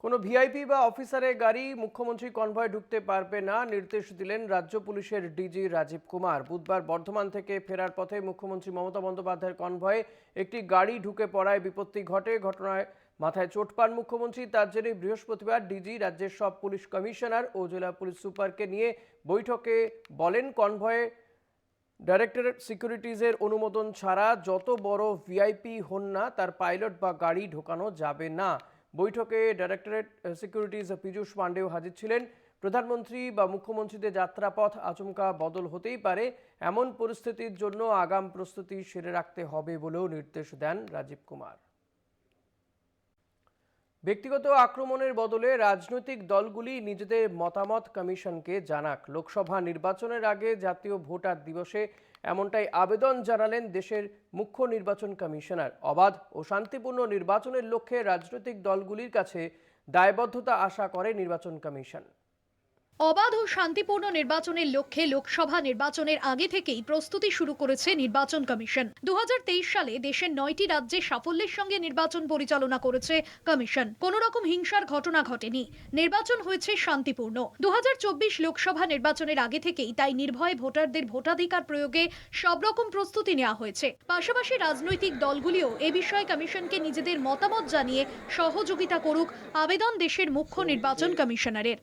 কোনো ভিআইপি বা অফিসারের গাড়ি মুখ্যমন্ত্রী কনভয় ঢুকতে পারবে না, নির্দেশ দিলেন রাজ্য পুলিশের ডিজি রাজীব কুমার। বুধবার বর্ধমান থেকে ফেরার পথে মুখ্যমন্ত্রী মমতা বন্দ্যোপাধ্যায়ের কনভয়ে একটি গাড়ি ঢুকে পড়ায় বিপত্তি ঘটে। ঘটনায় মাথায় চোট পান মুখ্যমন্ত্রী। তার জেরে বৃহস্পতিবার ডিজি রাজ্যের সব পুলিশ কমিশনার ও জেলা পুলিশ সুপারকে নিয়ে বৈঠকে বলেন, কনভয়ে ডাইরেক্টরেট সিকিউরিটিজের অনুমোদন ছাড়া যত বড় ভিআইপি হন না তার পাইলট বা গাড়ি ঢোকানো যাবে না। বৈঠকে ডাইরেক্টরেট সিকিউরিটিজ পীযূষ পাণ্ডেও হাজির ছিলেন। প্রধানমন্ত্রী বা মুখ্যমন্ত্রীদের যাত্রাপথ আচমকা বদল হতেই পারে, এমন পরিস্থিতির জন্য আগাম প্রস্তুতি সেরে রাখতে হবে বলেও নির্দেশ দেন রাজীব কুমার। ব্যক্তিগত আক্রমণের বদলে রাজনৈতিক দলগুলি নিজেদের মতামত কমিশনকে জানাক। লোকসভা নির্বাচনের আগে জাতীয় ভোটার দিবসে এমনটাই আবেদন জানালেন দেশের মুখ্য নির্বাচন কমিশনার। অবাধ ও শান্তিপূর্ণ নির্বাচনের লক্ষ্যে রাজনৈতিক দলগুলির কাছে দায়বদ্ধতা আশা করে নির্বাচন কমিশন। অবাধ ও শান্তিপূর্ণ নির্বাচনের লক্ষ্যে লোকসভা নির্বাচনের আগে থেকেই প্রস্তুতি শুরু করেছে নির্বাচন কমিশন। 2023 সালে দেশের 9টি রাজ্যে সাফল্যের সঙ্গে নির্বাচন পরিচালনা করেছে কমিশন। কোনো রকম হিংসার ঘটনা ঘটেনি, নির্বাচন হয়েছে শান্তিপূর্ণ। 2024 লোকসভা নির্বাচনের আগে থেকেই তাই নির্ভয়ে ভোটারদের ভোটাধিকার প্রয়োগে সব রকম প্রস্তুতি নেওয়া হয়েছে। পাশাপাশি রাজনৈতিক দলগুলিও এ বিষয়ে কমিশনকে নিজেদের মতামত জানিয়ে সহযোগিতা করুক আবেদন দেশের মুখ্য নির্বাচন কমিশনারের।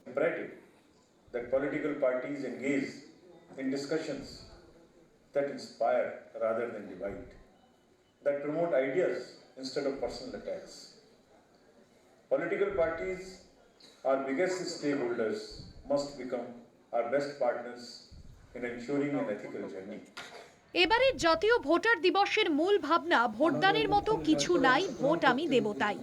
That political parties engage in discussions that inspire rather than divide, that promote ideas instead of personal attacks. Political parties, our biggest stakeholders, must become our best partners in ensuring an ethical journey. এবারে জাতীয় voter দিবসের মূল ভাবনা ভোটদানের মতো কিছু নাই, vote আমি দেব তাই।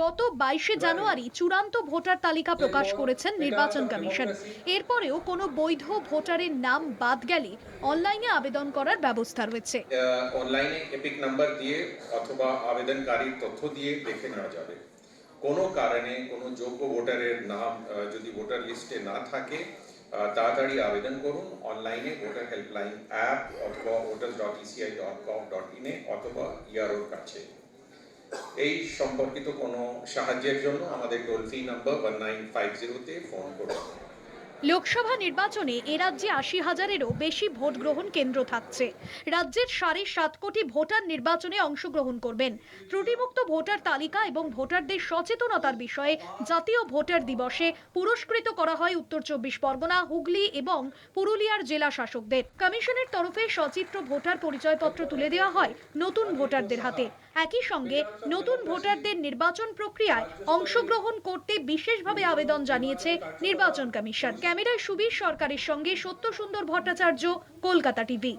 গত 22শে জানুয়ারি চূড়ান্ত ভোটার তালিকা প্রকাশ করেছেন নির্বাচন কমিশন। এরপরেও কোনো বৈধ ভোটারের নাম বাদ গেলে অনলাইনে আবেদন করার ব্যবস্থা রয়েছে। অনলাইনে এপিক নাম্বার দিয়ে অথবা আবেদনকারীর তথ্য দিয়ে দেখে নেওয়া যাবে। কোনো কারণে কোনো যোগ্য ভোটারের নাম যদি ভোটার লিস্টে না থাকে, তাড়াতাড়ি আবেদন করুন অনলাইনে ভোটার হেল্পলাইন অ্যাপ অথবা voters.eci.gov.in অথবা ইআরওর কাছে। এই সম্পর্কিত কোনো সাহায্যের জন্য আমাদের টোল ফ্রি নাম্বার 1950-তে ফোন করুন। লোকসভা নির্বাচনে এ রাজ্যে 80,000-এরও বেশি ভোট গ্রহণ কেন্দ্র থাকছে। রাজ্যের 7.5 কোটি ভোটার নির্বাচনে অংশগ্রহণ করবেন। ত্রুটিমুক্ত ভোটার তালিকা এবং ভোটারদের সচেতনতার বিষয়ে জাতীয় ভোটার দিবসে পুরস্কৃত করা হয় উত্তর 24 পরগনা, হুগলি এবং পুরুলিয়ার জেলা শাসকদের। কমিশনের তরফে সচিত্র ভোটার পরিচয়পত্র তুলে দেওয়া হয় নতুন ভোটারদের হাতে। একই সঙ্গে নতুন ভোটারদের নির্বাচন প্রক্রিয়ায় অংশগ্রহণ করতে বিশেষভাবে আবেদন জানিয়েছে নির্বাচন কমিশন। ক্যামেরায় সুবীর সরকারের সঙ্গে সত্যসুন্দর ভট্টাচার্য, কলকাতা টিভি।